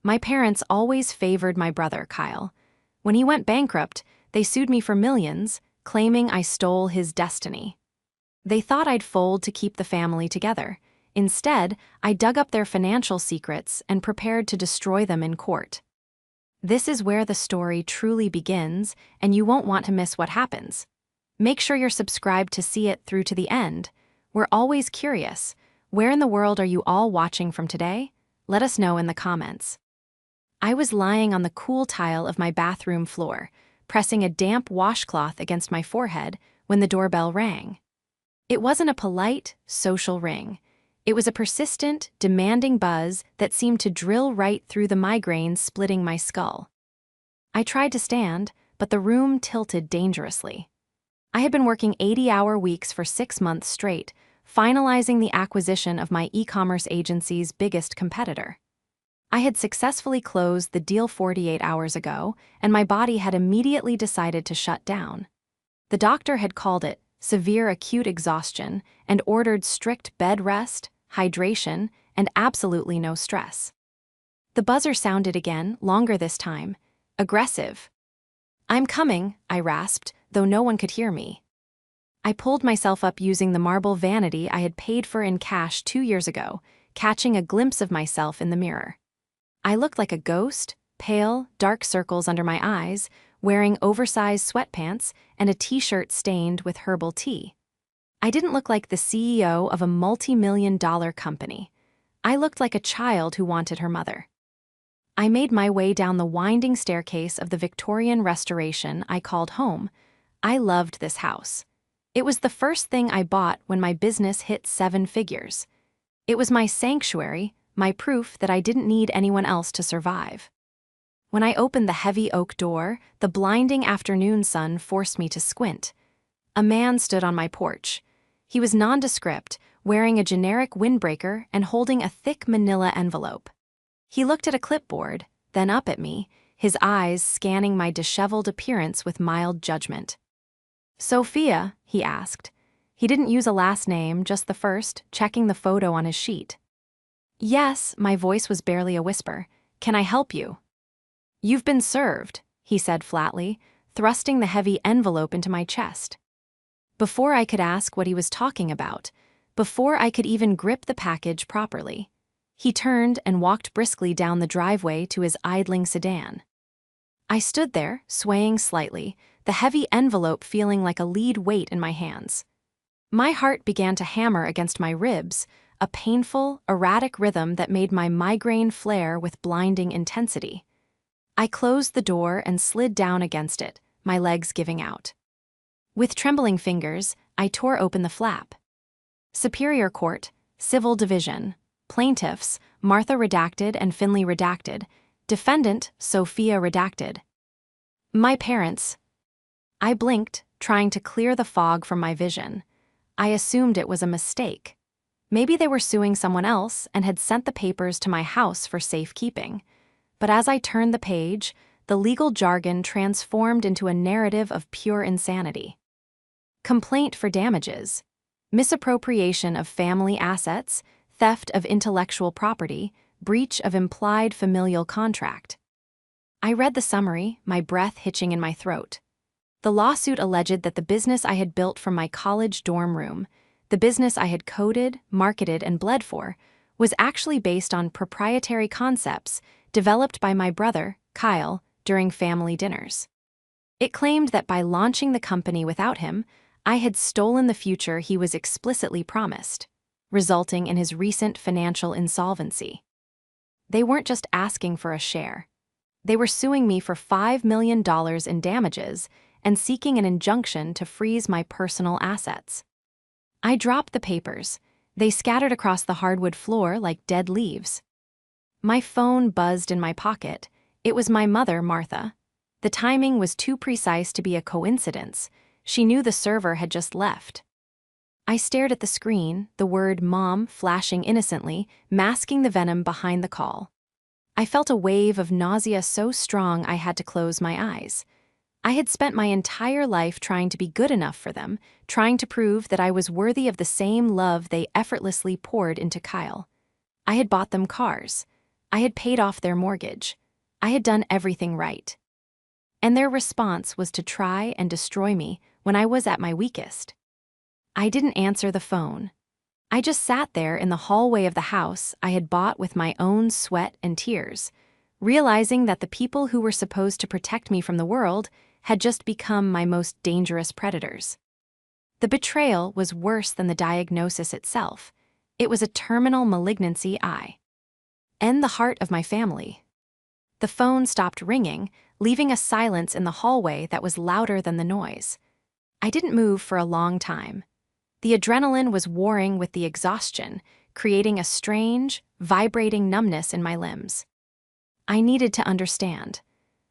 My parents always favored my brother, Kyle. When he went bankrupt, they sued me for millions, claiming I stole his destiny. They thought I'd fold to keep the family together. Instead, I dug up their financial secrets and prepared to destroy them in court. This is where the story truly begins, and you won't want to miss what happens. Make sure you're subscribed to see it through to the end. We're always curious. Where in the world are you all watching from today? Let us know in the comments. I was lying on the cool tile of my bathroom floor, pressing a damp washcloth against my forehead when the doorbell rang. It wasn't a polite, social ring. It was a persistent, demanding buzz that seemed to drill right through the migraine splitting my skull. I tried to stand, but the room tilted dangerously. I had been working 80-hour weeks for 6 months straight, finalizing the acquisition of my e-commerce agency's biggest competitor. I had successfully closed the deal 48 hours ago, and my body had immediately decided to shut down. The doctor had called it severe acute exhaustion and ordered strict bed rest, hydration, and absolutely no stress. The buzzer sounded again, longer this time, aggressive. "I'm coming," I rasped, though no one could hear me. I pulled myself up using the marble vanity I had paid for in cash 2 years ago, catching a glimpse of myself in the mirror. I looked like a ghost, pale, dark circles under my eyes, wearing oversized sweatpants and a t-shirt stained with herbal tea. I didn't look like the CEO of a multi-million-dollar company. I looked like a child who wanted her mother. I made my way down the winding staircase of the Victorian restoration I called home. I loved this house. It was the first thing I bought when my business hit 7 figures. It was my sanctuary, my proof that I didn't need anyone else to survive. When I opened the heavy oak door, the blinding afternoon sun forced me to squint. A man stood on my porch. He was nondescript, wearing a generic windbreaker and holding a thick manila envelope. He looked at a clipboard, then up at me, his eyes scanning my disheveled appearance with mild judgment. "Sophia?" he asked. He didn't use a last name, just the first, checking the photo on his sheet. "Yes," my voice was barely a whisper. "Can I help you?" "You've been served," he said flatly, thrusting the heavy envelope into my chest. Before I could ask what he was talking about, before I could even grip the package properly, he turned and walked briskly down the driveway to his idling sedan. I stood there, swaying slightly, the heavy envelope feeling like a lead weight in my hands. My heart began to hammer against my ribs, a painful, erratic rhythm that made my migraine flare with blinding intensity. I closed the door and slid down against it, my legs giving out. With trembling fingers, I tore open the flap. Superior Court, Civil Division, Plaintiffs, Martha redacted and Finley redacted, Defendant, Sophia redacted. My parents. I blinked, trying to clear the fog from my vision. I assumed it was a mistake. Maybe they were suing someone else and had sent the papers to my house for safekeeping. But as I turned the page, the legal jargon transformed into a narrative of pure insanity. Complaint for damages, misappropriation of family assets, theft of intellectual property, breach of implied familial contract. I read the summary, my breath hitching in my throat. The lawsuit alleged that the business I had built from my college dorm room, the business I had coded, marketed, and bled for, was actually based on proprietary concepts developed by my brother, Kyle, during family dinners. It claimed that by launching the company without him, I had stolen the future he was explicitly promised, resulting in his recent financial insolvency. They weren't just asking for a share. They were suing me for $5 million in damages and seeking an injunction to freeze my personal assets. I dropped the papers. They scattered across the hardwood floor like dead leaves. My phone buzzed in my pocket. It was my mother, Martha. The timing was too precise to be a coincidence. She knew the server had just left. I stared at the screen, the word "Mom" flashing innocently, masking the venom behind the call. I felt a wave of nausea so strong I had to close my eyes. I had spent my entire life trying to be good enough for them, trying to prove that I was worthy of the same love they effortlessly poured into Kyle. I had bought them cars. I had paid off their mortgage. I had done everything right. And their response was to try and destroy me when I was at my weakest. I didn't answer the phone. I just sat there in the hallway of the house I had bought with my own sweat and tears, realizing that the people who were supposed to protect me from the world had just become my most dangerous predators. The betrayal was worse than the diagnosis itself. It was a terminal malignancy in the heart of my family. The phone stopped ringing, leaving a silence in the hallway that was louder than the noise. I didn't move for a long time. The adrenaline was warring with the exhaustion, creating a strange, vibrating numbness in my limbs. I needed to understand.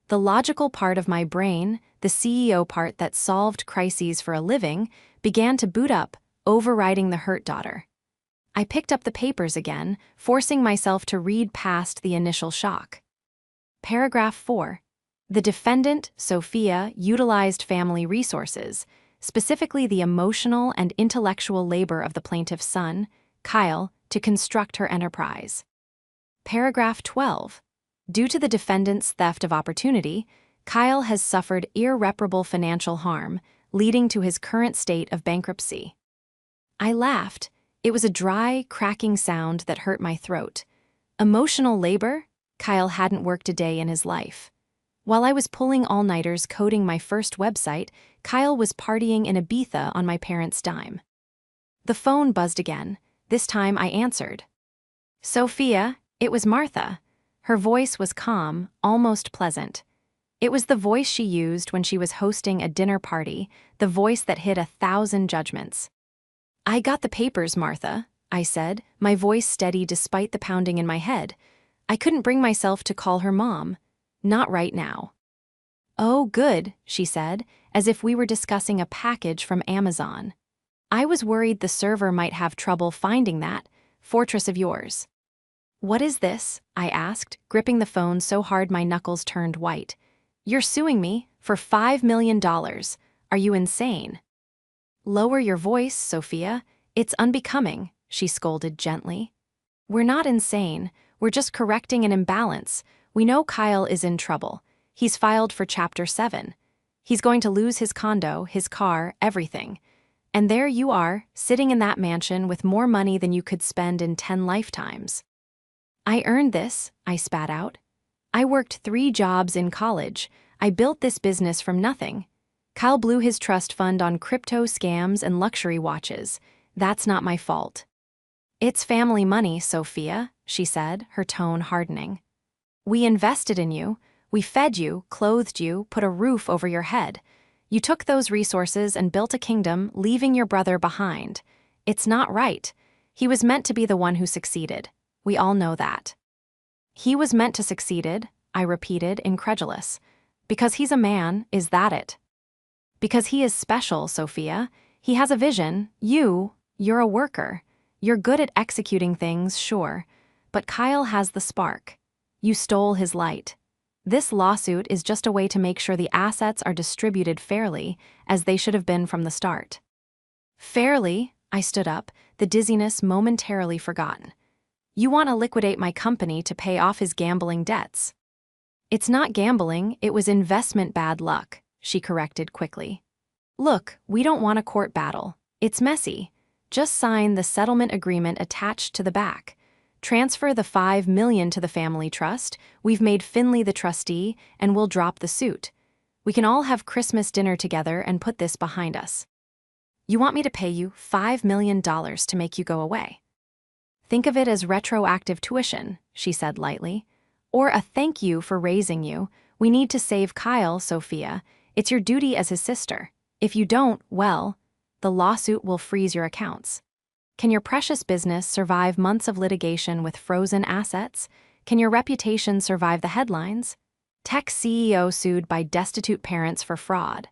The logical part of my brain, the CEO part that solved crises for a living, began to boot up, overriding the hurt daughter. I picked up the papers again, forcing myself to read past the initial shock. Paragraph 4. The defendant, Sophia, utilized family resources, specifically the emotional and intellectual labor of the plaintiff's son, Kyle, to construct her enterprise. Paragraph 12. Due to the defendant's theft of opportunity, Kyle has suffered irreparable financial harm, leading to his current state of bankruptcy. I laughed. It was a dry, cracking sound that hurt my throat. Emotional labor? Kyle hadn't worked a day in his life. While I was pulling all-nighters coding my first website, Kyle was partying in Ibiza on my parents' dime. The phone buzzed again. This time I answered. Sophia, it was Martha. Her voice was calm, almost pleasant. It was the voice she used when she was hosting a dinner party, the voice that hid 1,000 judgments. I got the papers, Martha, I said, my voice steady despite the pounding in my head. I couldn't bring myself to call her mom. Not right now. Oh, good, she said, as if we were discussing a package from Amazon. I was worried the server might have trouble finding that fortress of yours. What is this? I asked, gripping the phone so hard my knuckles turned white. You're suing me for $5 million. Are you insane? Lower your voice, Sophia. It's unbecoming, she scolded gently. We're not insane. We're just correcting an imbalance. We know Kyle is in trouble. He's filed for Chapter 7. He's going to lose his condo, his car, everything. And there you are, sitting in that mansion with more money than you could spend in 10 lifetimes. I earned this, I spat out. I worked 3 jobs in college. I built this business from nothing. Kyle blew his trust fund on crypto scams and luxury watches. That's not my fault. It's family money, Sophia, she said, her tone hardening. We invested in you. We fed you, clothed you, put a roof over your head. You took those resources and built a kingdom, leaving your brother behind. It's not right. He was meant to be the one who succeeded. We all know that. He was meant to succeeded, I repeated, incredulous. Because he's a man, is that it? Because he is special, Sophia. He has a vision. You're a worker. You're good at executing things, sure. But Kyle has the spark. You stole his light. This lawsuit is just a way to make sure the assets are distributed fairly, as they should have been from the start. Fairly? I stood up, the dizziness momentarily forgotten. You want to liquidate my company to pay off his gambling debts. It's not gambling, it was investment bad luck, she corrected quickly. Look, we don't want a court battle. It's messy. Just sign the settlement agreement attached to the back. Transfer the $5 million to the family trust, we've made Finley the trustee, and we'll drop the suit. We can all have Christmas dinner together and put this behind us. You want me to pay you $5 million to make you go away? Think of it as retroactive tuition, she said lightly. Or a thank you for raising you. We need to save Kyle, Sophia. It's your duty as his sister. If you don't, well, the lawsuit will freeze your accounts. Can your precious business survive months of litigation with frozen assets? Can your reputation survive the headlines? Tech CEO sued by destitute parents for fraud.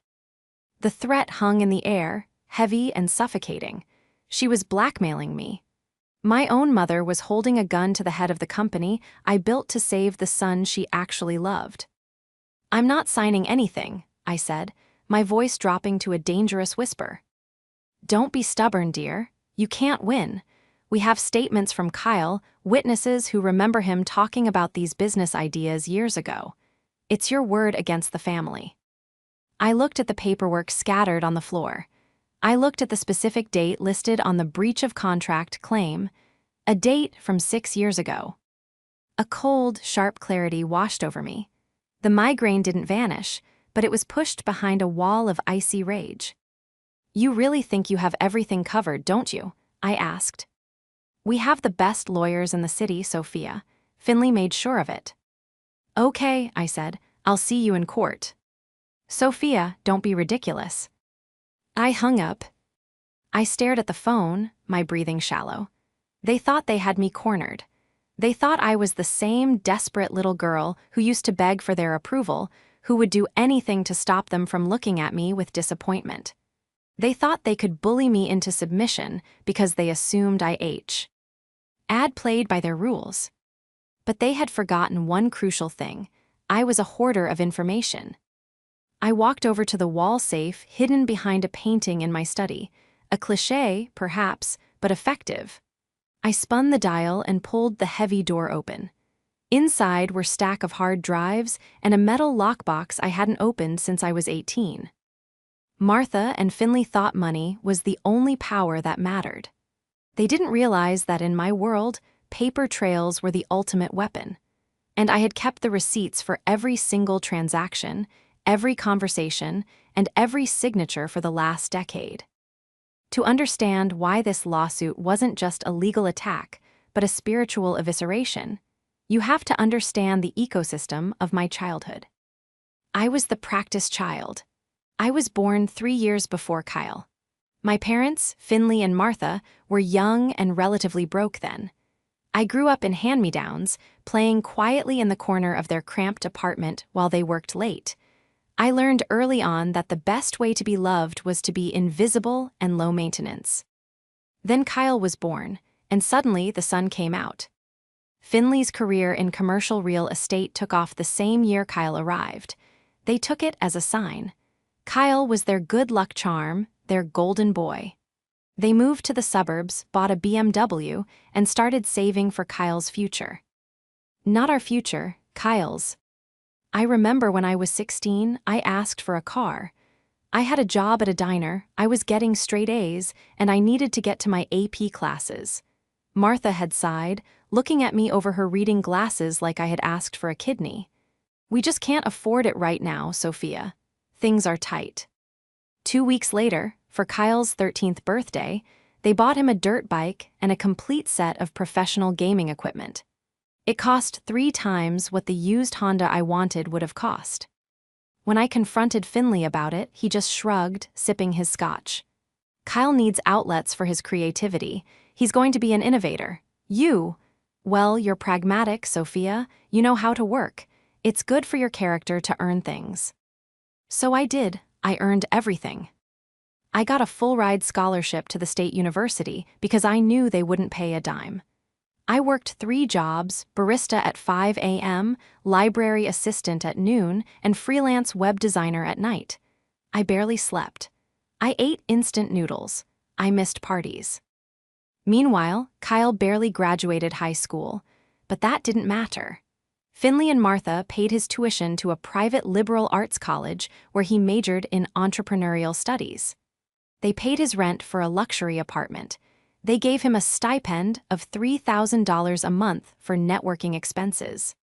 The threat hung in the air, heavy and suffocating. She was blackmailing me. My own mother was holding a gun to the head of the company I built to save the son she actually loved. I'm not signing anything, I said, my voice dropping to a dangerous whisper. Don't be stubborn, dear. You can't win. We have statements from Kyle. witnesses who remember him talking about these business ideas years ago. It's your word against the family. I looked at the paperwork scattered on the floor. I looked at the specific date listed on the breach of contract claim, a date from 6 years ago. A cold, sharp clarity washed over me. The migraine didn't vanish, but it was pushed behind a wall of icy rage. "You really think you have everything covered, don't you?" I asked. "We have the best lawyers in the city, Sophia." Finley made sure of it. "Okay," I said, "I'll see you in court." "Sophia, don't be ridiculous." I hung up. I stared at the phone, my breathing shallow. They thought they had me cornered. They thought I was the same desperate little girl who used to beg for their approval, who would do anything to stop them from looking at me with disappointment. They thought they could bully me into submission because they assumed I'd played by their rules. But they had forgotten one crucial thing. I was a hoarder of information. I walked over to the wall safe hidden behind a painting in my study. A cliché, perhaps, but effective. I spun the dial and pulled the heavy door open. Inside were a stack of hard drives and a metal lockbox I hadn't opened since I was 18. Martha and Finley thought money was the only power that mattered. They didn't realize that in my world, paper trails were the ultimate weapon. And I had kept the receipts for every single transaction, every conversation, and every signature for the last decade. To understand why this lawsuit wasn't just a legal attack, but a spiritual evisceration, you have to understand the ecosystem of my childhood. I was the practice child. I was born 3 years before Kyle. My parents, Finley and Martha, were young and relatively broke then. I grew up in hand-me-downs, playing quietly in the corner of their cramped apartment while they worked late. I learned early on that the best way to be loved was to be invisible and low maintenance. Then Kyle was born, and suddenly the sun came out. Finley's career in commercial real estate took off the same year Kyle arrived. They took it as a sign. Kyle was their good luck charm, their golden boy. They moved to the suburbs, bought a BMW, and started saving for Kyle's future. Not our future, Kyle's. I remember when I was 16, I asked for a car. I had a job at a diner, I was getting straight A's, and I needed to get to my AP classes. Martha had sighed, looking at me over her reading glasses like I had asked for a kidney. "We just can't afford it right now, Sophia. Things are tight." 2 weeks later, for Kyle's 13th birthday, they bought him a dirt bike and a complete set of professional gaming equipment. It cost 3 times what the used Honda I wanted would have cost. When I confronted Finley about it, he just shrugged, sipping his scotch. "Kyle needs outlets for his creativity. He's going to be an innovator. Well, you're pragmatic, Sophia. You know how to work. It's good for your character to earn things." So I did. I earned everything. I got a full-ride scholarship to the state university because I knew they wouldn't pay a dime. I worked 3 jobs, barista at 5 a.m., library assistant at noon, and freelance web designer at night. I barely slept. I ate instant noodles. I missed parties. Meanwhile, Kyle barely graduated high school, but that didn't matter. Finley and Martha paid his tuition to a private liberal arts college where he majored in entrepreneurial studies. They paid his rent for a luxury apartment. They gave him a stipend of $3,000 a month for networking expenses.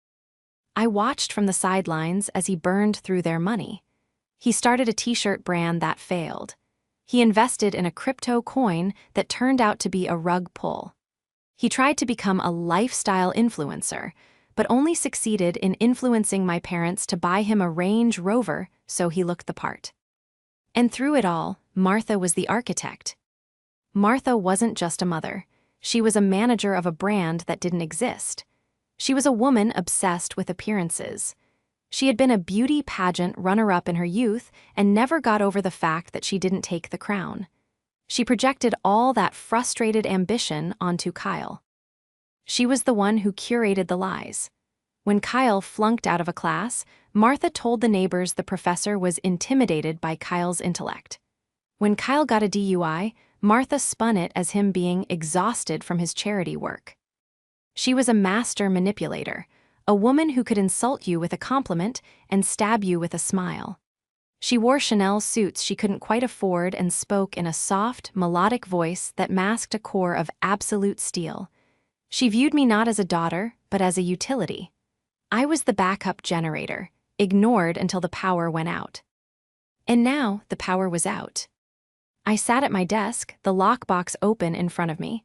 I watched from the sidelines as he burned through their money. He started a t-shirt brand that failed. He invested in a crypto coin that turned out to be a rug pull. He tried to become a lifestyle influencer, but only succeeded in influencing my parents to buy him a Range Rover so he looked the part. And through it all, Martha was the architect. Martha wasn't just a mother. She was a manager of a brand that didn't exist. She was a woman obsessed with appearances. She had been a beauty pageant runner-up in her youth and never got over the fact that she didn't take the crown. She projected all that frustrated ambition onto Kyle. She was the one who curated the lies. When Kyle flunked out of a class, Martha told the neighbors the professor was intimidated by Kyle's intellect. When Kyle got a DUI, Martha spun it as him being exhausted from his charity work. She was a master manipulator, a woman who could insult you with a compliment and stab you with a smile. She wore Chanel suits she couldn't quite afford and spoke in a soft, melodic voice that masked a core of absolute steel. She viewed me not as a daughter, but as a utility. I was the backup generator, ignored until the power went out. And now the power was out. I sat at my desk, the lockbox open in front of me.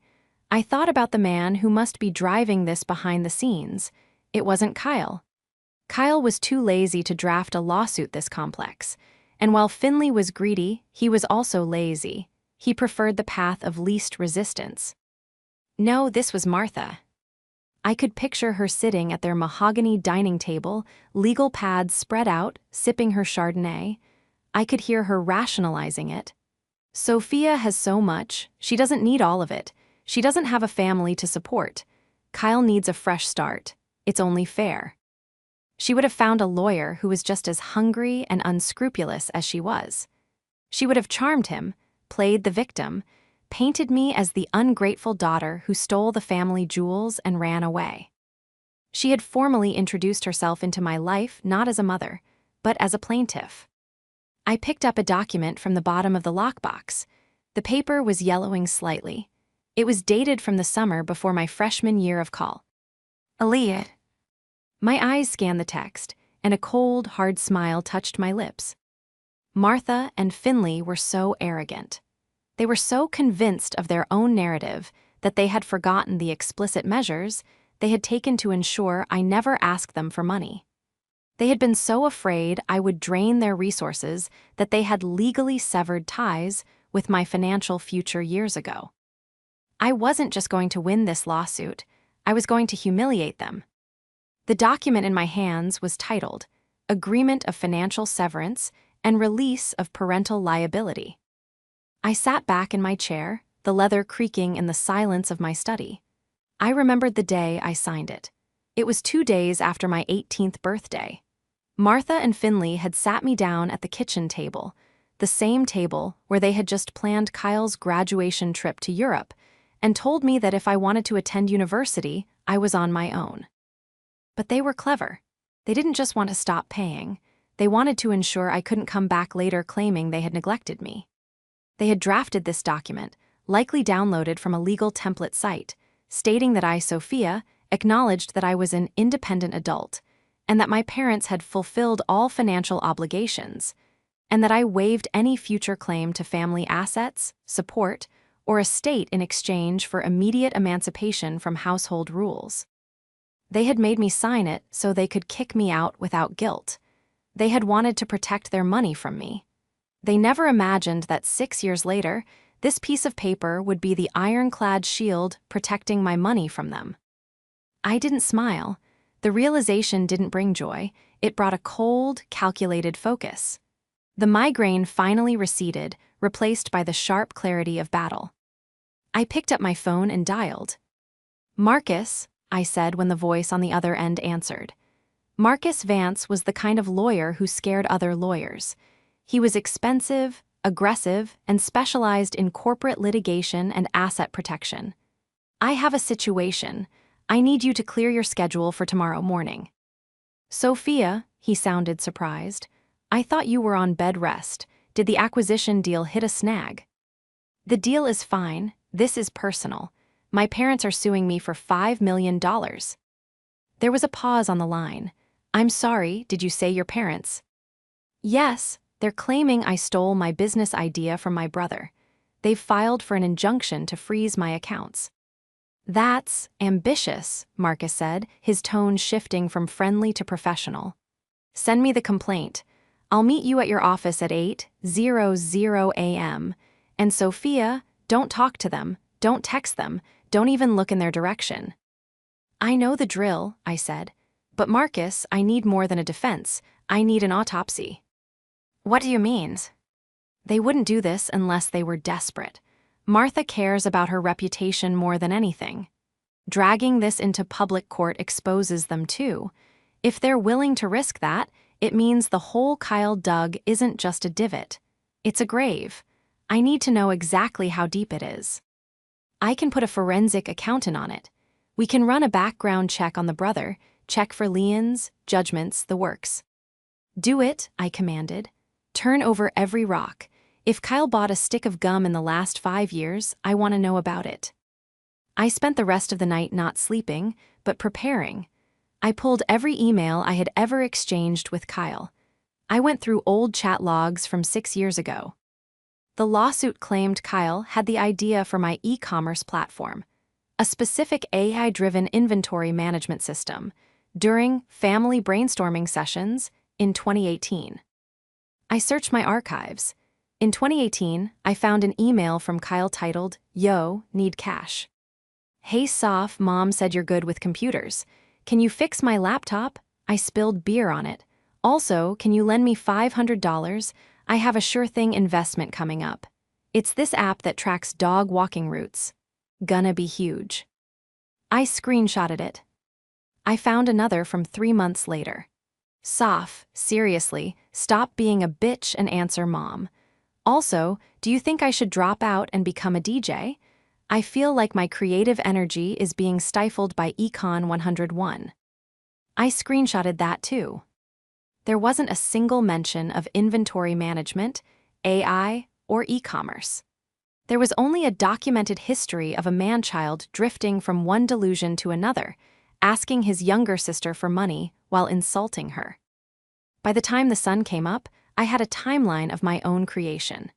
I thought about the man who must be driving this behind the scenes. It wasn't Kyle. Kyle was too lazy to draft a lawsuit this complex. And while Finley was greedy, he was also lazy. He preferred the path of least resistance. No, this was Martha. I could picture her sitting at their mahogany dining table, legal pads spread out, sipping her Chardonnay. I could hear her rationalizing it. Sophia has so much, she doesn't need all of it. She doesn't have a family to support. Kyle needs a fresh start. It's only fair. She would have found a lawyer who was just as hungry and unscrupulous as she was. She would have charmed him, played the victim, painted me as the ungrateful daughter who stole the family jewels and ran away. She had formally introduced herself into my life not as a mother, but as a plaintiff. I picked up a document from the bottom of the lockbox. The paper was yellowing slightly. It was dated from the summer before my freshman year of college. Slid. My eyes scanned the text, and a cold, hard smile touched my lips. Martha and Finley were so arrogant. They were so convinced of their own narrative that they had forgotten the explicit measures they had taken to ensure I never asked them for money. They had been so afraid I would drain their resources that they had legally severed ties with my financial future years ago. I wasn't just going to win this lawsuit, I was going to humiliate them. The document in my hands was titled, Agreement of Financial Severance and Release of Parental Liability. I sat back in my chair, the leather creaking in the silence of my study. I remembered the day I signed it. It was 2 days after my 18th birthday. Martha and Finley had sat me down at the kitchen table, the same table where they had just planned Kyle's graduation trip to Europe, and told me that if I wanted to attend university, I was on my own. But they were clever. They didn't just want to stop paying. They wanted to ensure I couldn't come back later claiming they had neglected me. They had drafted this document, likely downloaded from a legal template site, stating that I, Sophia, acknowledged that I was an independent adult, and that my parents had fulfilled all financial obligations, and that I waived any future claim to family assets, support, or estate in exchange for immediate emancipation from household rules. They had made me sign it so they could kick me out without guilt. They had wanted to protect their money from me. They never imagined that 6 years later, this piece of paper would be the ironclad shield protecting my money from them. I didn't smile. The realization didn't bring joy. It brought a cold, calculated focus. The migraine finally receded, replaced by the sharp clarity of battle. I picked up my phone and dialed. Marcus, I said when the voice on the other end answered. Marcus Vance was the kind of lawyer who scared other lawyers. He was expensive, aggressive, and specialized in corporate litigation and asset protection. I have a situation. I need you to clear your schedule for tomorrow morning. Sophia, he sounded surprised. I thought you were on bed rest. Did the acquisition deal hit a snag? The deal is fine. This is personal. My parents are suing me for $5 million. There was a pause on the line. I'm sorry, did you say your parents? Yes, they're claiming I stole my business idea from my brother. They've filed for an injunction to freeze my accounts. That's ambitious, Marcus said, his tone shifting from friendly to professional. Send me the complaint. I'll meet you at your office at 8:00 a.m. And Sophia, don't talk to them, don't text them, don't even look in their direction. I know the drill, I said. But Marcus, I need more than a defense. I need an autopsy. What do you mean? They wouldn't do this unless they were desperate. Martha cares about her reputation more than anything. Dragging this into public court exposes them too. If they're willing to risk that, it means the hole Kyle dug isn't just a divot. It's a grave. I need to know exactly how deep it is. I can put a forensic accountant on it. We can run a background check on the brother, check for liens, judgments, the works. Do it, I commanded. Turn over every rock. If Kyle bought a stick of gum in the last 5 years, I want to know about it. I spent the rest of the night not sleeping, but preparing. I pulled every email I had ever exchanged with Kyle. I went through old chat logs from 6 years ago. The lawsuit claimed Kyle had the idea for my e-commerce platform, a specific AI-driven inventory management system, during family brainstorming sessions in 2018. I searched my archives. In 2018, I found an email from Kyle titled, "Yo, need cash. Hey Soph, Mom said you're good with computers. Can you fix my laptop? I spilled beer on it. Also, can you lend me $500? I have a sure thing investment coming up. It's this app that tracks dog walking routes. Gonna be huge." I screenshotted it. I found another from 3 months later. "Soph, seriously, stop being a bitch and answer Mom. Also, do you think I should drop out and become a DJ? I feel like my creative energy is being stifled by Econ 101. I screenshotted that too. There wasn't a single mention of inventory management, AI, or e-commerce. There was only a documented history of a man-child drifting from one delusion to another, asking his younger sister for money while insulting her. By the time the sun came up, I had a timeline of my own creation.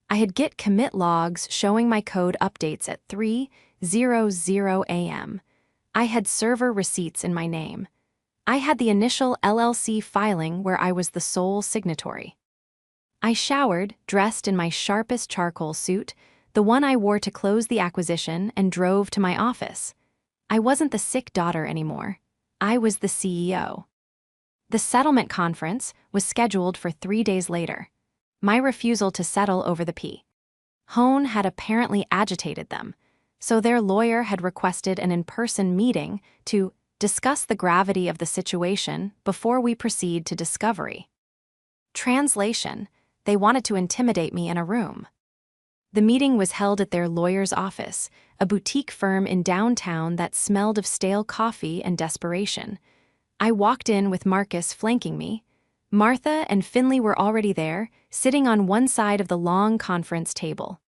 I had Git commit logs showing my code updates at 3:00 a.m. I had server receipts in my name. I had the initial LLC filing where I was the sole signatory. I showered, dressed in my sharpest charcoal suit, the one I wore to close the acquisition, and drove to my office. I wasn't the sick daughter anymore. I was the CEO. The settlement conference was scheduled for 3 days later. My refusal to settle over the Hone had apparently agitated them, so their lawyer had requested an in-person meeting to discuss the gravity of the situation before we proceed to discovery. Translation: they wanted to intimidate me in a room. The meeting was held at their lawyer's office, a boutique firm in downtown that smelled of stale coffee and desperation. I walked in with Marcus flanking me. Martha and Finley were already there, sitting on one side of the long conference table.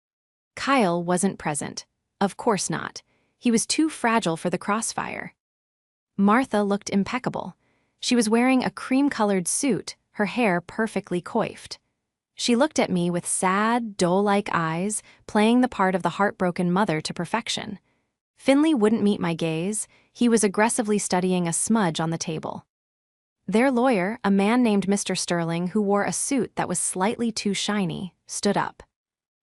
Kyle wasn't present. Of course not. He was too fragile for the crossfire. Martha looked impeccable. She was wearing a cream-colored suit, her hair perfectly coiffed. She looked at me with sad, doe-like eyes, playing the part of the heartbroken mother to perfection. Finley wouldn't meet my gaze. He was aggressively studying a smudge on the table. Their lawyer, a man named Mr. Sterling who wore a suit that was slightly too shiny, stood up.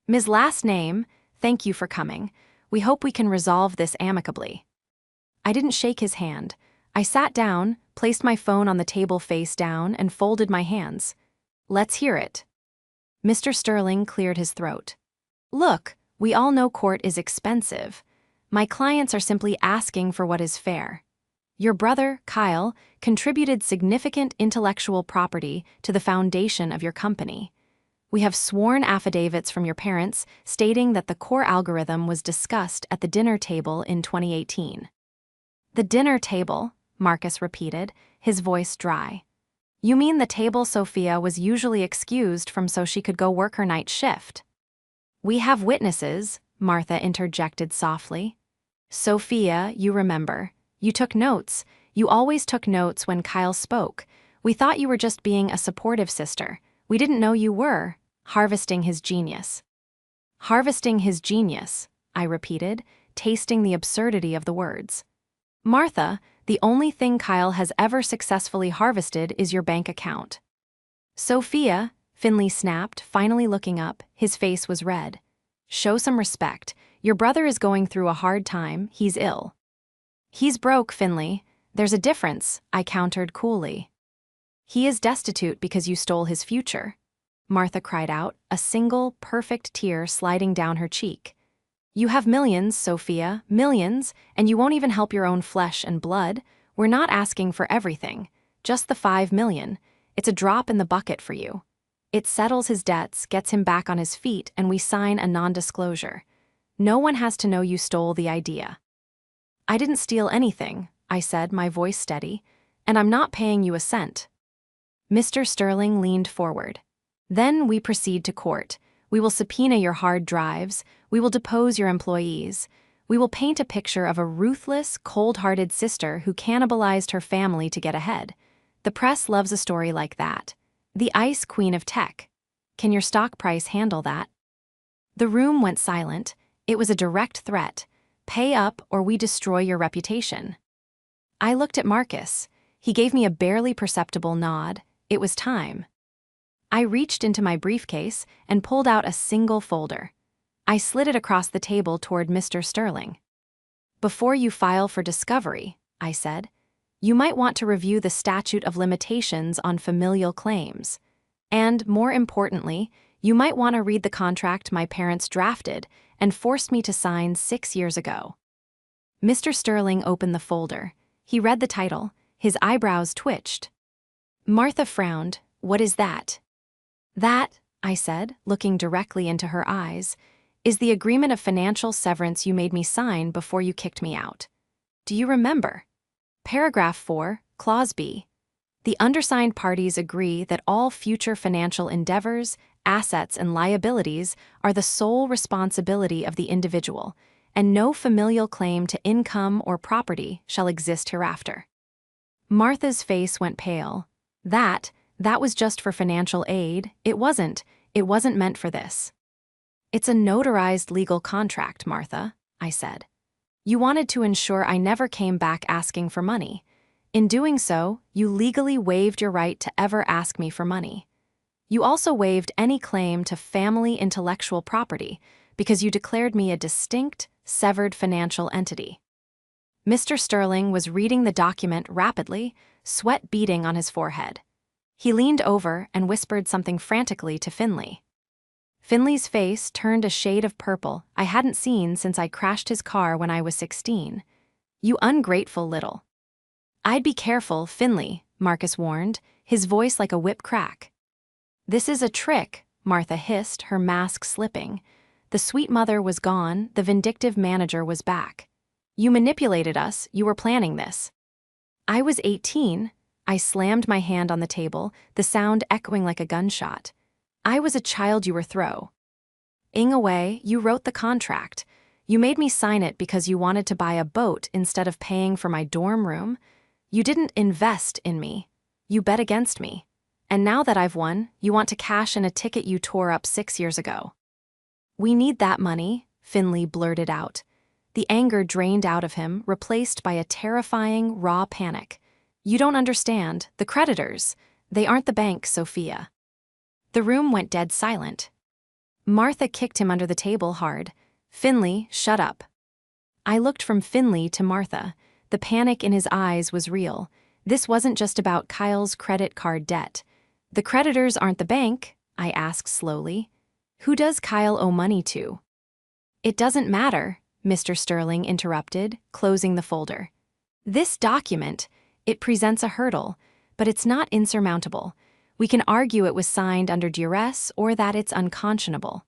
"Ms. Last Name, thank you for coming. We hope we can resolve this amicably." I didn't shake his hand. I sat down, placed my phone on the table face down, and folded my hands. "Let's hear it." Mr. Sterling cleared his throat. "Look, we all know court is expensive. My clients are simply asking for what is fair. Your brother, Kyle, contributed significant intellectual property to the foundation of your company. We have sworn affidavits from your parents stating that the core algorithm was discussed at the dinner table in 2018. "The dinner table," Marcus repeated, his voice dry. "You mean the table Sophia was usually excused from so she could go work her night shift?" "We have witnesses," Martha interjected softly. "Sophia, you remember. You took notes. You always took notes when Kyle spoke. We thought you were just being a supportive sister. We didn't know you were harvesting his genius." "Harvesting his genius," I repeated, tasting the absurdity of the words. "Martha, the only thing Kyle has ever successfully harvested is your bank account." "Sophia," Finley snapped, finally looking up. His face was red. "Show some respect. Your brother is going through a hard time. He's ill." "He's broke, Finley. There's a difference," I countered coolly. "He is destitute because you stole his future," Martha cried out, a single, perfect tear sliding down her cheek. "You have millions, Sophia, millions, and you won't even help your own flesh and blood. We're not asking for everything, just the 5 million. It's a drop in the bucket for you. It settles his debts, gets him back on his feet, and we sign a non-disclosure. No one has to know you stole the idea." I didn't steal anything, I said, my voice steady, and I'm not paying you a cent. Mr. Sterling leaned forward. Then we proceed to court. We will subpoena your hard drives. We will depose your employees. We will paint a picture of a ruthless, cold-hearted sister who cannibalized her family to get ahead. The press loves a story like that. The ice queen of tech. Can your stock price handle that? The room went silent. It was a direct threat. Pay up or we destroy your reputation. I looked at Marcus. He gave me a barely perceptible nod. It was time. I reached into my briefcase and pulled out a single folder. I slid it across the table toward Mr. Sterling. Before you file for discovery, I said, you might want to review the statute of limitations on familial claims. And, more importantly, you might want to read the contract my parents drafted and forced me to sign 6 years ago. Mr. Sterling opened the folder. He read the title. His eyebrows twitched. Martha frowned. What is that? That, I said, looking directly into her eyes, is the agreement of financial severance you made me sign before you kicked me out. Do you remember? Paragraph 4, Clause B. The undersigned parties agree that all future financial endeavors, assets, and liabilities are the sole responsibility of the individual, and no familial claim to income or property shall exist hereafter. Martha's face went pale. That was just for financial aid. It wasn't meant for this. It's a notarized legal contract, Martha, I said. You wanted to ensure I never came back asking for money. In doing so, you legally waived your right to ever ask me for money. You also waived any claim to family intellectual property because you declared me a distinct, severed financial entity. Mr. Sterling was reading the document rapidly, sweat beading on his forehead. He leaned over and whispered something frantically to Finley. Finley's face turned a shade of purple I hadn't seen since I crashed his car when I was 16. You ungrateful little. I'd be careful, Finley, Marcus warned, his voice like a whip crack. This is a trick, Martha hissed, her mask slipping. The sweet mother was gone, the vindictive manager was back. You manipulated us, you were planning this. I was 18. I slammed my hand on the table, the sound echoing like a gunshot. I was a child you were throwing away. You wrote the contract. You made me sign it because you wanted to buy a boat instead of paying for my dorm room. You didn't invest in me. You bet against me. And now that I've won, you want to cash in a ticket you tore up 6 years ago. We need that money, Finley blurted out. The anger drained out of him, replaced by a terrifying, raw panic. You don't understand. The creditors. They aren't the bank, Sophia. The room went dead silent. Martha kicked him under the table hard. Finley, shut up. I looked from Finley to Martha. The panic in his eyes was real. This wasn't just about Kyle's credit card debt. The creditors aren't the bank, I asked slowly. Who does Kyle owe money to? It doesn't matter, Mr. Sterling interrupted, closing the folder. This document, it presents a hurdle, but it's not insurmountable. We can argue it was signed under duress or that it's unconscionable.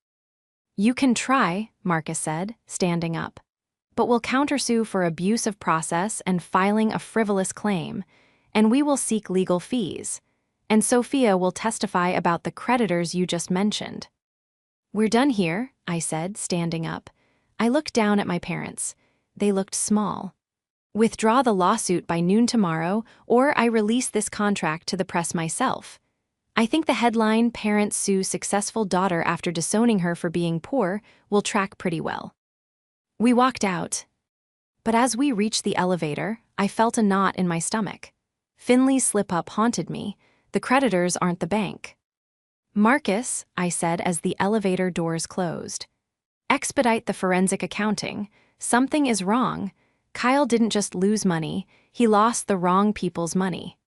You can try, Marcus said, standing up. But we'll countersue for abuse of process and filing a frivolous claim, and we will seek legal fees. And Sophia will testify about the creditors you just mentioned. We're done here, I said, standing up. I looked down at my parents. They looked small. Withdraw the lawsuit by noon tomorrow, or I release this contract to the press myself. I think the headline, Parents Sue Successful Daughter After Disowning Her for Being Poor, will track pretty well. We walked out. But as we reached the elevator, I felt a knot in my stomach. Finley's slip-up haunted me. The creditors aren't the bank. Marcus, I said as the elevator doors closed. Expedite the forensic accounting. Something is wrong. Kyle didn't just lose money, he lost the wrong people's money.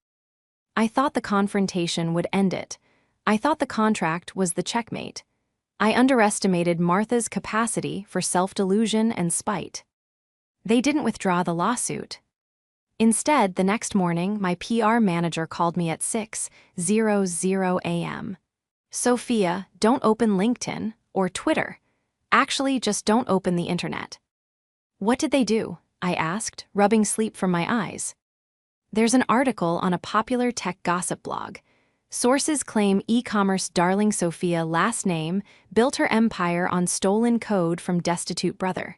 I thought the confrontation would end it. I thought the contract was the checkmate. I underestimated Martha's capacity for self-delusion and spite. They didn't withdraw the lawsuit. Instead, the next morning, my PR manager called me at 6:00 a.m. Sophia, don't open LinkedIn or Twitter. Actually, just don't open the internet. What did they do? I asked, rubbing sleep from my eyes. There's an article on a popular tech gossip blog. Sources claim e-commerce darling Sophia, last name, built her empire on stolen code from destitute brother.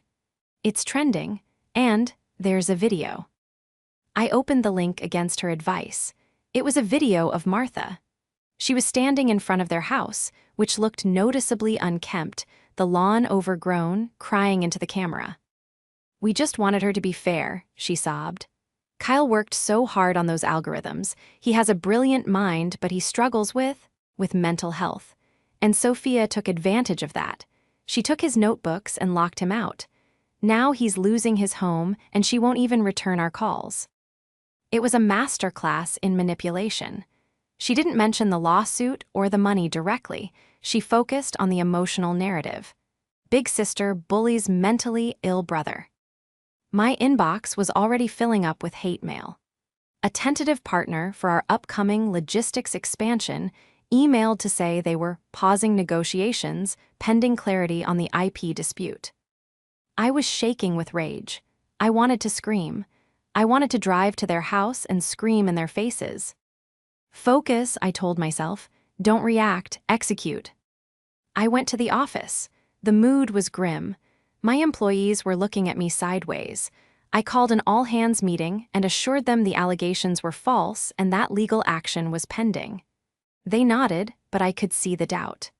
It's trending, and there's a video. I opened the link against her advice. It was a video of Martha. She was standing in front of their house, which looked noticeably unkempt, the lawn overgrown, crying into the camera. "We just wanted her to be fair," she sobbed. "Kyle worked so hard on those algorithms. He has a brilliant mind, but he struggles with mental health. And Sophia took advantage of that. She took his notebooks and locked him out. Now he's losing his home, and she won't even return our calls." It was a masterclass in manipulation. She didn't mention the lawsuit or the money directly. She focused on the emotional narrative. Big sister bullies mentally ill brother. My inbox was already filling up with hate mail. A tentative partner for our upcoming logistics expansion emailed to say they were pausing negotiations pending clarity on the IP dispute. I was shaking with rage. I wanted to scream. I wanted to drive to their house and scream in their faces. "Focus," I told myself. "Don't react, execute." I went to the office. The mood was grim. My employees were looking at me sideways. I called an all-hands meeting and assured them the allegations were false and that legal action was pending. They nodded, but I could see the doubt.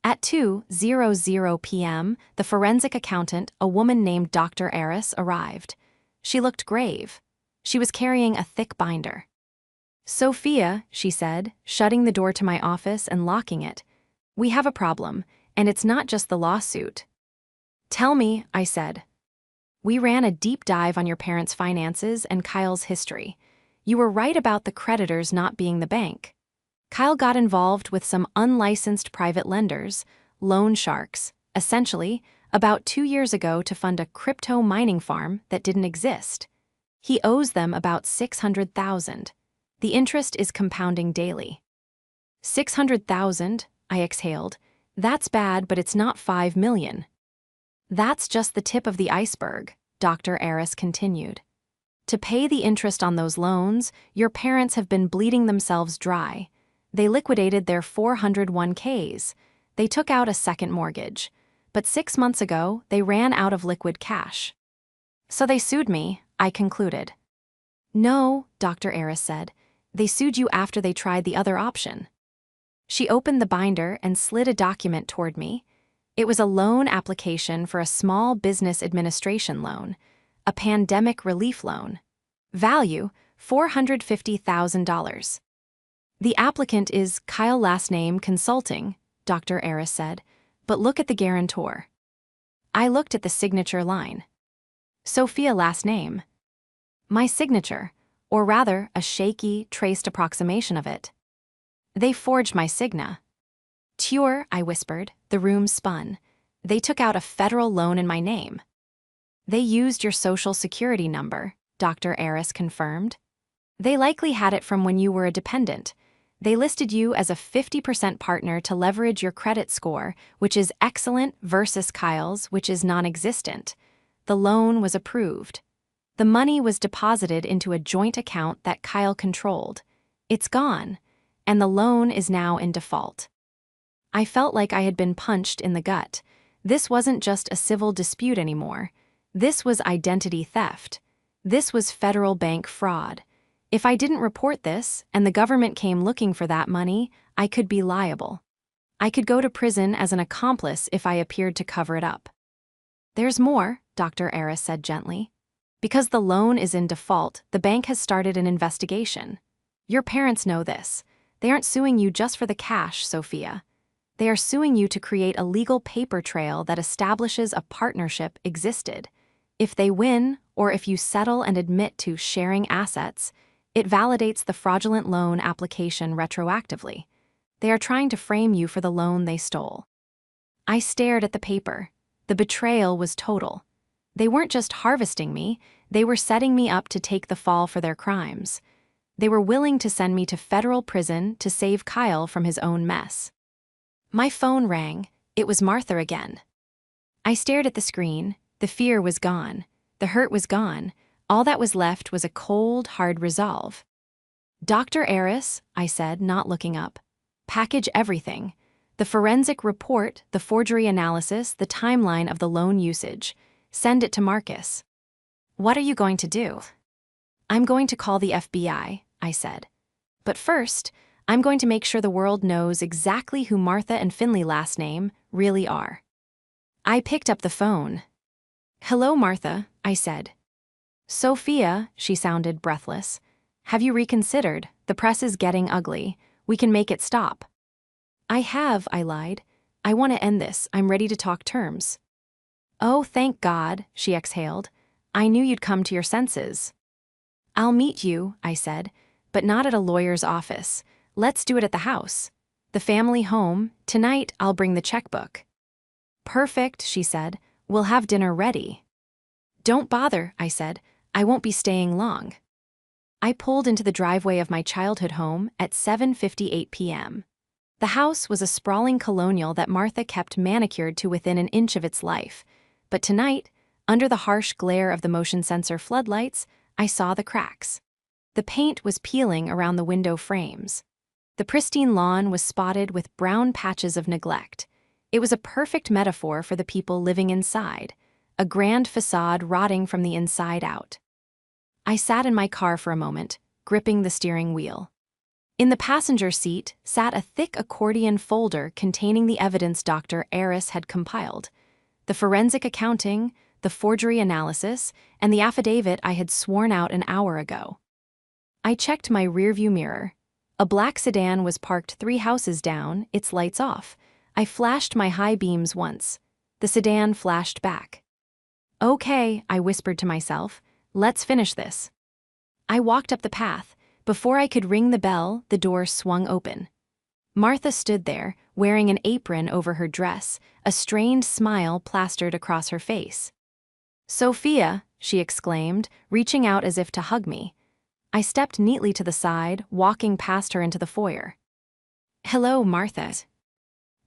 At 2:00 p.m., the forensic accountant, a woman named Dr. Eris, arrived. She looked grave. She was carrying a thick binder. "Sophia," she said, shutting the door to my office and locking it, "we have a problem, and it's not just the lawsuit." "Tell me," I said. "We ran a deep dive on your parents' finances and Kyle's history. You were right about the creditors not being the bank. Kyle got involved with some unlicensed private lenders, loan sharks, essentially, about 2 years ago to fund a crypto mining farm that didn't exist. He owes them about $600,000. The interest is compounding daily." "$600,000, I exhaled. "That's bad, but it's not $5 million. "That's just the tip of the iceberg," Dr. Eris continued. "To pay the interest on those loans, your parents have been bleeding themselves dry. They liquidated their 401ks. They took out a second mortgage. But 6 months ago, they ran out of liquid cash. So they sued me," I concluded. "No," Dr. Eris said. "They sued you after they tried the other option." She opened the binder and slid a document toward me. It was a loan application for a small business administration loan, a pandemic relief loan. Value, $450,000. "The applicant is Kyle last name Consulting," Dr. Eris said, "but look at the guarantor." I looked at the signature line. "Sophia last name." My signature, or rather a shaky, traced approximation of it. "They forged my signa." "Ture," I whispered. The room spun. "They took out a federal loan in my name." "They used your social security number," Dr. Eris confirmed. "They likely had it from when you were a dependent. They listed you as a 50% partner to leverage your credit score, which is excellent, versus Kyle's, which is non-existent. The loan was approved. The money was deposited into a joint account that Kyle controlled. It's gone, and the loan is now in default." I felt like I had been punched in the gut. This wasn't just a civil dispute anymore. This was identity theft. This was federal bank fraud. If I didn't report this, and the government came looking for that money, I could be liable. I could go to prison as an accomplice if I appeared to cover it up. "There's more," Dr. Eris said gently. "Because the loan is in default, the bank has started an investigation. Your parents know this. They aren't suing you just for the cash, Sophia. They are suing you to create a legal paper trail that establishes a partnership existed. If they win, or if you settle and admit to sharing assets, it validates the fraudulent loan application retroactively. They are trying to frame you for the loan they stole." I stared at the paper. The betrayal was total. They weren't just harvesting me, they were setting me up to take the fall for their crimes. They were willing to send me to federal prison to save Kyle from his own mess. My phone rang. It was Martha again. I stared at the screen. The fear was gone. The hurt was gone. All that was left was a cold, hard resolve. "Dr. Eris," I said, not looking up. "Package everything. The forensic report, the forgery analysis, the timeline of the loan usage. Send it to Marcus." "What are you going to do?" "I'm going to call the FBI," I said. "But first, I'm going to make sure the world knows exactly who Martha and Finley last name really are." I picked up the phone. "Hello, Martha," I said. "Sophia," she sounded breathless. "Have you reconsidered? The press is getting ugly. We can make it stop." "I have," I lied. "I want to end this. I'm ready to talk terms." "Oh, thank God," she exhaled. "I knew you'd come to your senses." "I'll meet you," I said, "but not at a lawyer's office. Let's do it at the house. The family home. Tonight, I'll bring the checkbook." "Perfect," she said. "We'll have dinner ready." "Don't bother," I said. "I won't be staying long." I pulled into the driveway of my childhood home at 7:58 p.m. The house was a sprawling colonial that Martha kept manicured to within an inch of its life. But tonight, under the harsh glare of the motion sensor floodlights, I saw the cracks. The paint was peeling around the window frames. The pristine lawn was spotted with brown patches of neglect. It was a perfect metaphor for the people living inside, a grand facade rotting from the inside out. I sat in my car for a moment, gripping the steering wheel. In the passenger seat sat a thick accordion folder containing the evidence Dr. Eris had compiled: the forensic accounting, the forgery analysis, and the affidavit I had sworn out an hour ago. I checked my rearview mirror. A black sedan was parked 3 houses down, its lights off. I flashed my high beams once. The sedan flashed back. "Okay," I whispered to myself. "Let's finish this." I walked up the path. Before I could ring the bell, the door swung open. Martha stood there, wearing an apron over her dress, a strained smile plastered across her face. "Sophia," she exclaimed, reaching out as if to hug me. I stepped neatly to the side, walking past her into the foyer. "Hello, Martha."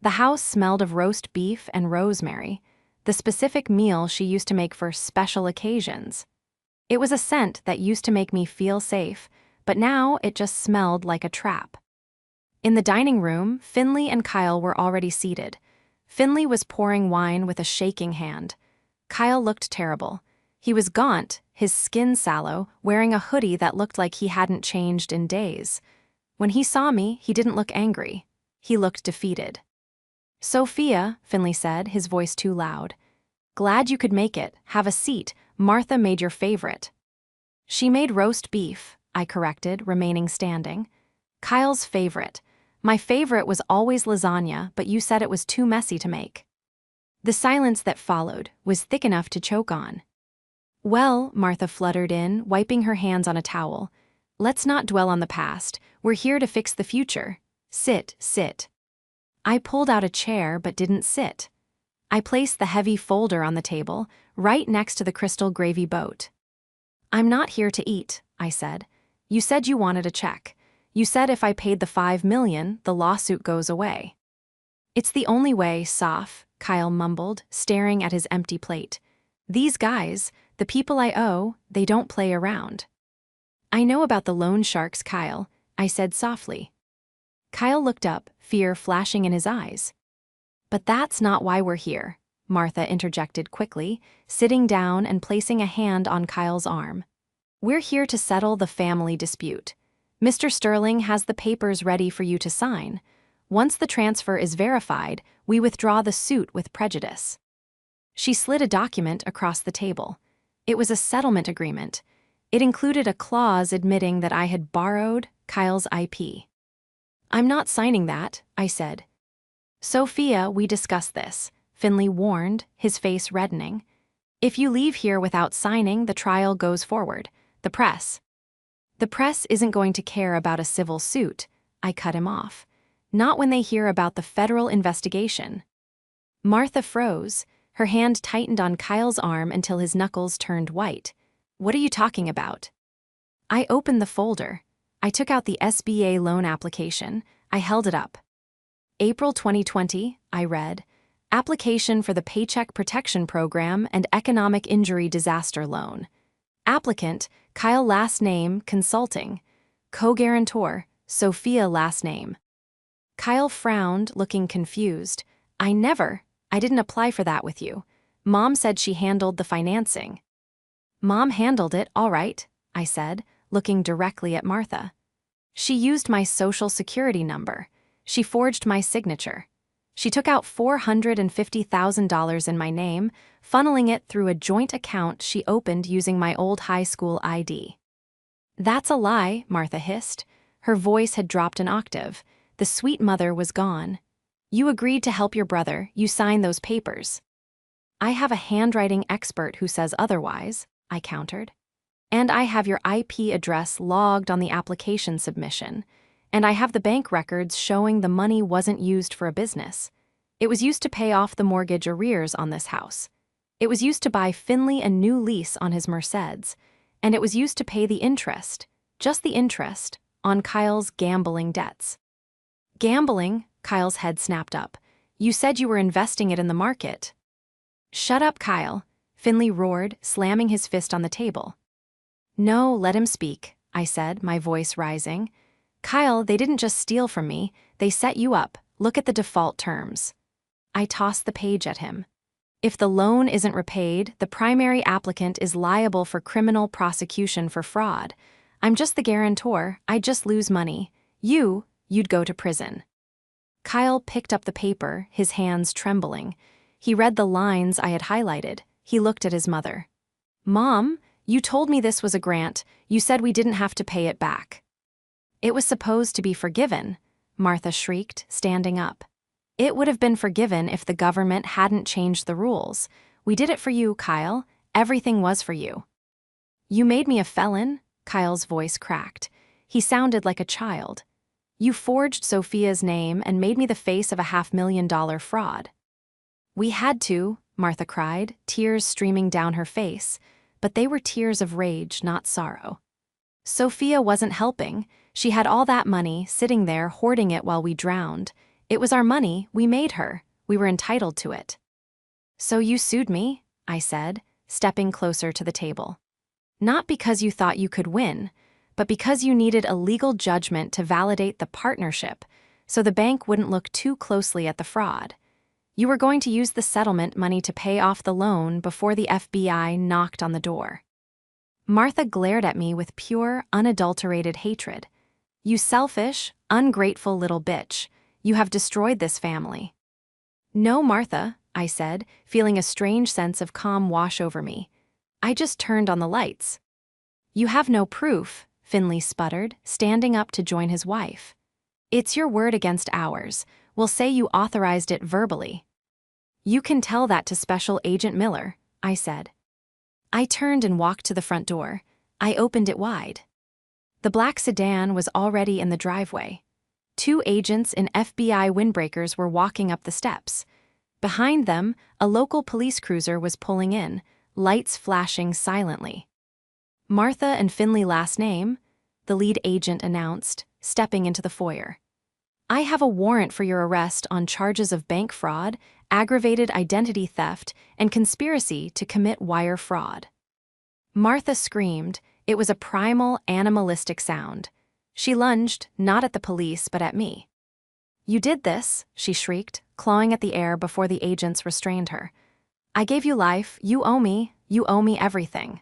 The house smelled of roast beef and rosemary, the specific meal she used to make for special occasions. It was a scent that used to make me feel safe, but now it just smelled like a trap. In the dining room, Finley and Kyle were already seated. Finley was pouring wine with a shaking hand. Kyle looked terrible. He was gaunt, his skin sallow, wearing a hoodie that looked like he hadn't changed in days. When he saw me, he didn't look angry. He looked defeated. "Sophia," Finley said, his voice too loud. "Glad you could make it. Have a seat. Martha made your favorite." "She made roast beef," I corrected, remaining standing. "Kyle's favorite. My favorite was always lasagna, but you said it was too messy to make." The silence that followed was thick enough to choke on. "Well," Martha fluttered in, wiping her hands on a towel, "let's not dwell on the past. We're here to fix the future. Sit, sit." I pulled out a chair but didn't sit. I placed the heavy folder on the table, right next to the crystal gravy boat. "I'm not here to eat," I said. "You said you wanted a check. You said if I paid the $5 million, the lawsuit goes away." "It's the only way, Soph," Kyle mumbled, staring at his empty plate. "These guys, the people I owe, they don't play around." "I know about the loan sharks, Kyle," I said softly. Kyle looked up, fear flashing in his eyes. "But that's not why we're here," Martha interjected quickly, sitting down and placing a hand on Kyle's arm. "We're here to settle the family dispute. Mr. Sterling has the papers ready for you to sign. Once the transfer is verified, we withdraw the suit with prejudice." She slid a document across the table. It was a settlement agreement. It included a clause admitting that I had borrowed Kyle's IP. "I'm not signing that," I said. "Sophia, we discussed this," Finley warned, his face reddening. "If you leave here without signing, the trial goes forward. The press." "The press isn't going to care about a civil suit," I cut him off. "Not when they hear about the federal investigation." Martha froze. Her hand tightened on Kyle's arm until his knuckles turned white. "What are you talking about?" I opened the folder. I took out the SBA loan application. I held it up. "April 2020, I read. Application for the Paycheck Protection Program and Economic Injury Disaster Loan. Applicant, Kyle last name, consulting. Co-guarantor, Sophia last name. Kyle frowned, looking confused. I didn't apply for that with you. Mom said she handled the financing. Mom handled it, all right, I said, looking directly at Martha. She used my social security number. She forged my signature. She took out $450,000 in my name, funneling it through a joint account she opened using my old high school ID. That's a lie, Martha hissed. Her voice had dropped an octave. The sweet mother was gone. You agreed to help your brother. You signed those papers. I have a handwriting expert who says otherwise, I countered. And I have your IP address logged on the application submission. And I have the bank records showing the money wasn't used for a business. It was used to pay off the mortgage arrears on this house. It was used to buy Finley a new lease on his Mercedes. And it was used to pay the interest, just the interest, on Kyle's gambling debts. Gambling? Kyle's head snapped up. You said you were investing it in the market. Shut up, Kyle, Finley roared, slamming his fist on the table. No, let him speak, I said, my voice rising. Kyle, they didn't just steal from me, they set you up. Look at the default terms. I tossed the page at him. If the loan isn't repaid, the primary applicant is liable for criminal prosecution for fraud. I'm just the guarantor, I'd just lose money. You'd go to prison. Kyle picked up the paper, his hands trembling. He read the lines I had highlighted. He looked at his mother. Mom, you told me this was a grant. You said we didn't have to pay it back. It was supposed to be forgiven, Martha shrieked, standing up. It would have been forgiven if the government hadn't changed the rules. We did it for you, Kyle. Everything was for you. You made me a felon? Kyle's voice cracked. He sounded like a child. You forged Sophia's name and made me the face of a $500,000 fraud. We had to, Martha cried, tears streaming down her face, but they were tears of rage, not sorrow. Sophia wasn't helping. She had all that money, sitting there hoarding it while we drowned. It was our money, we made her. We were entitled to it. So you sued me, I said, stepping closer to the table. Not because you thought you could win, but because you needed a legal judgment to validate the partnership, so the bank wouldn't look too closely at the fraud. You were going to use the settlement money to pay off the loan before the FBI knocked on the door. Martha glared at me with pure, unadulterated hatred. You selfish, ungrateful little bitch. You have destroyed this family. No, Martha, I said, feeling a strange sense of calm wash over me. I just turned on the lights. You have no proof, Finley sputtered, standing up to join his wife. It's your word against ours. We'll say you authorized it verbally. You can tell that to Special Agent Miller, I said. I turned and walked to the front door. I opened it wide. The black sedan was already in the driveway. 2 agents in FBI windbreakers were walking up the steps. Behind them, a local police cruiser was pulling in, lights flashing silently. Martha and Finley last name, the lead agent announced, stepping into the foyer. I have a warrant for your arrest on charges of bank fraud, aggravated identity theft, and conspiracy to commit wire fraud. Martha screamed. It was a primal, animalistic sound. She lunged, not at the police, but at me. You did this, she shrieked, clawing at the air before the agents restrained her. I gave you life, you owe me everything.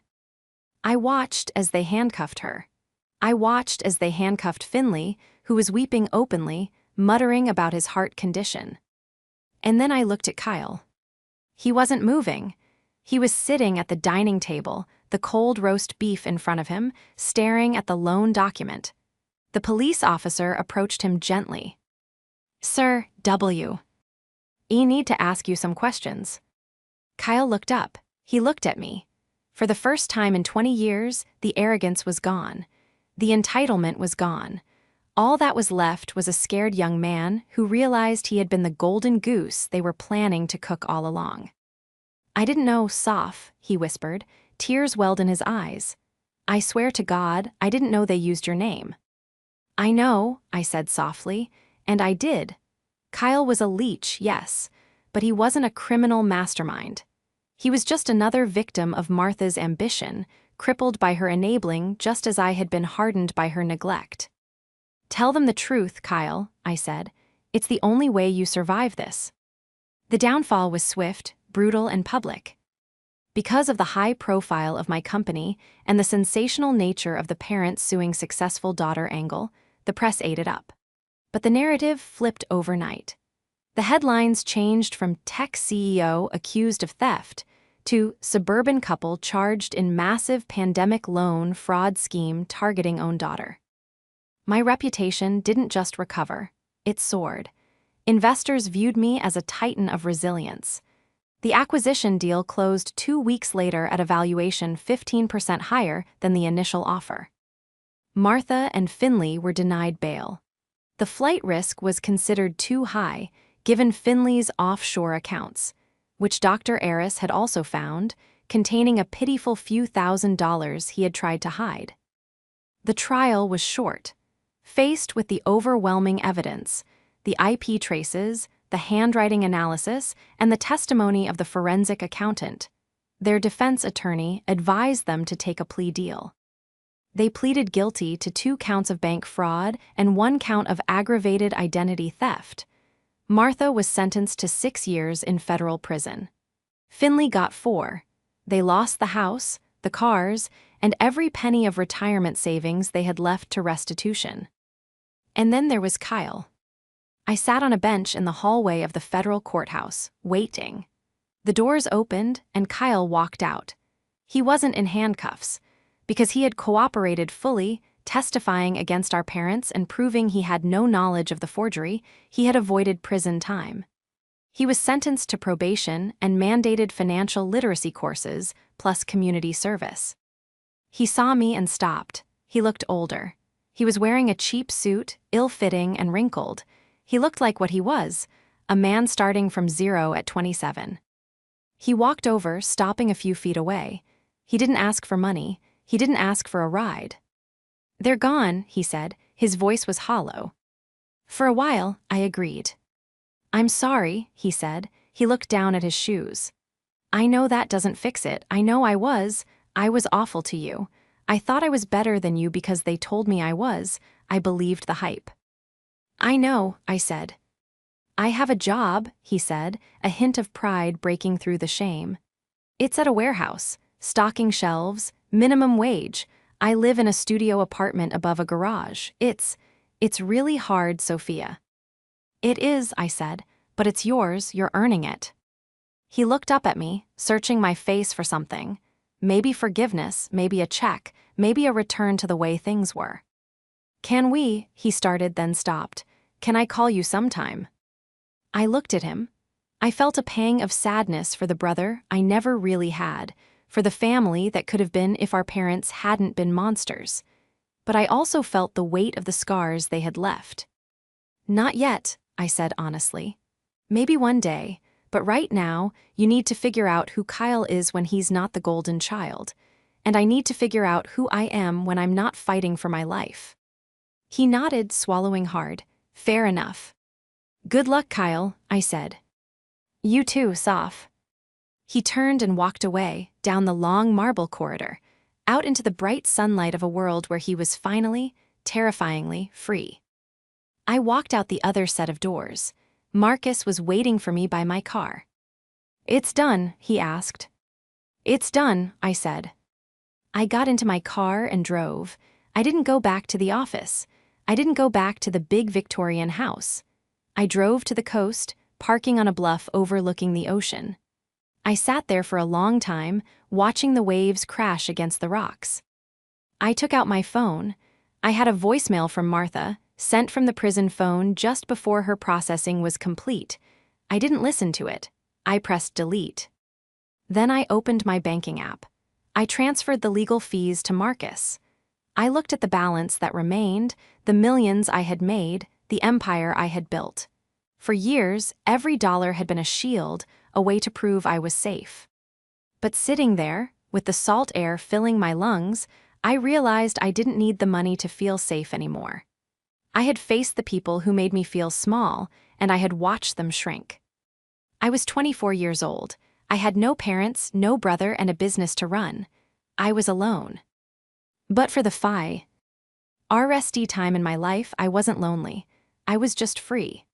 I watched as they handcuffed her. I watched as they handcuffed Finley, who was weeping openly, muttering about his heart condition. And then I looked at Kyle. He wasn't moving. He was sitting at the dining table, the cold roast beef in front of him, staring at the loan document. The police officer approached him gently. Sir, I need to ask you some questions. Kyle looked up. He looked at me. For the first time in 20 years, the arrogance was gone. The entitlement was gone. All that was left was a scared young man who realized he had been the golden goose they were planning to cook all along. I didn't know, Soph, he whispered. Tears welled in his eyes. I swear to God, I didn't know they used your name. I know, I said softly, and I did. Kyle was a leech, yes, but he wasn't a criminal mastermind. He was just another victim of Martha's ambition, crippled by her enabling just as I had been hardened by her neglect. "Tell them the truth, Kyle," I said. "It's the only way you survive this." The downfall was swift, brutal, and public. Because of the high profile of my company and the sensational nature of the parents suing successful daughter angle, the press ate it up. But the narrative flipped overnight. The headlines changed from tech CEO accused of theft to suburban couple charged in massive pandemic loan fraud scheme targeting own daughter. My reputation didn't just recover, it soared. Investors viewed me as a titan of resilience. The acquisition deal closed 2 weeks later at a valuation 15% higher than the initial offer. Martha and Finley were denied bail. The flight risk was considered too high, given Finley's offshore accounts, which Dr. Aris had also found, containing a pitiful few $1,000s he had tried to hide. The trial was short. Faced with the overwhelming evidence, the IP traces, the handwriting analysis, and the testimony of the forensic accountant, their defense attorney advised them to take a plea deal. They pleaded guilty to 2 counts of bank fraud and 1 count of aggravated identity theft. Martha was sentenced to 6 years in federal prison. Finley got 4. They lost the house, the cars, and every penny of retirement savings they had left to restitution. And then there was Kyle. I sat on a bench in the hallway of the federal courthouse, waiting. The doors opened and Kyle walked out. He wasn't in handcuffs, because he had cooperated fully, testifying against our parents and proving he had no knowledge of the forgery. He had avoided prison time. He was sentenced to probation and mandated financial literacy courses, plus community service. He saw me and stopped. He looked older. He was wearing a cheap suit, ill-fitting and wrinkled. He looked like what he was, a man starting from zero at 27. He walked over, stopping a few feet away. He didn't ask for money. He didn't ask for a ride. "They're gone," he said. His voice was hollow. For a while, I agreed. "I'm sorry," he said. He looked down at his shoes. "I know that doesn't fix it. I know I was awful to you. I thought I was better than you because they told me I was. I believed the hype." "I know," I said. "I have a job," he said, a hint of pride breaking through the shame. "It's at a warehouse, stocking shelves, minimum wage. I live in a studio apartment above a garage. It's really hard, Sophia." "It is," I said, "but it's yours, you're earning it." He looked up at me, searching my face for something. Maybe forgiveness, maybe a check, maybe a return to the way things were. "Can we," he started then stopped. "Can I call you sometime?" I looked at him. I felt a pang of sadness for the brother I never really had, for the family that could have been if our parents hadn't been monsters. But I also felt the weight of the scars they had left. "Not yet," I said honestly. "Maybe one day, but right now, you need to figure out who Kyle is when he's not the golden child. And I need to figure out who I am when I'm not fighting for my life." He nodded, swallowing hard. "Fair enough." "Good luck, Kyle," I said. "You too, Soph." He turned and walked away, down the long marble corridor, out into the bright sunlight of a world where he was finally, terrifyingly, free. I walked out the other set of doors. Marcus was waiting for me by my car. "It's done?" he asked. "It's done," I said. I got into my car and drove. I didn't go back to the office. I didn't go back to the big Victorian house. I drove to the coast, parking on a bluff overlooking the ocean. I sat there for a long time, watching the waves crash against the rocks. I took out my phone. I had a voicemail from Martha, sent from the prison phone just before her processing was complete. I didn't listen to it. I pressed delete. Then I opened my banking app. I transferred the legal fees to Marcus. I looked at the balance that remained, the millions I had made, the empire I had built. For years, every dollar had been a shield, a way to prove I was safe. But sitting there, with the salt air filling my lungs, I realized I didn't need the money to feel safe anymore. I had faced the people who made me feel small, and I had watched them shrink. I was 24 years old. I had no parents, no brother, and a business to run. I was alone. But for the RSD time in my life, I wasn't lonely. I was just free.